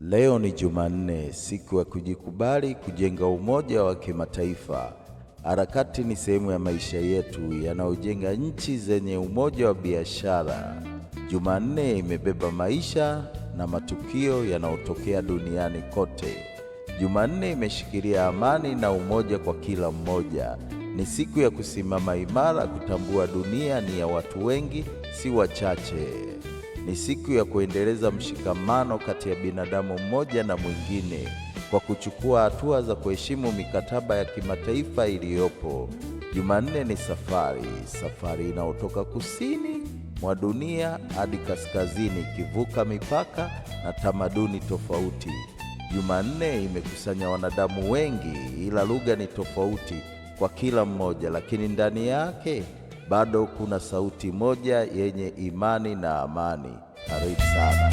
Leo ni Jumanne, siku ya kujikubali, kujenga umoja wa kimataifa. Harakati ni sehemu ya maisha yetu yanayojenga nchi zenye umoja wa biashara. Jumanne imebeba maisha na matukio yanayotokea duniani kote. Jumanne imeshikilia amani na umoja kwa kila mmoja. Ni siku ya kusimama imara, kutambua dunia ni ya watu wengi, si wachache. Ni siku ya kuendeleza mshikamano kati ya binadamu mmoja na mwingine kwa kuchukua hatua za kuheshimu mikataba ya kimataifa iliyopo. Jumanne ni safari inayotoka kusini mwa dunia hadi kaskazini, ikivuka mipaka na tamaduni tofauti. Jumanne imekusanya wanadamu wengi, ila lugha ni tofauti kwa kila mmoja, lakini ndani yake bado kuna sauti moja yenye imani na amani. Karibu sana.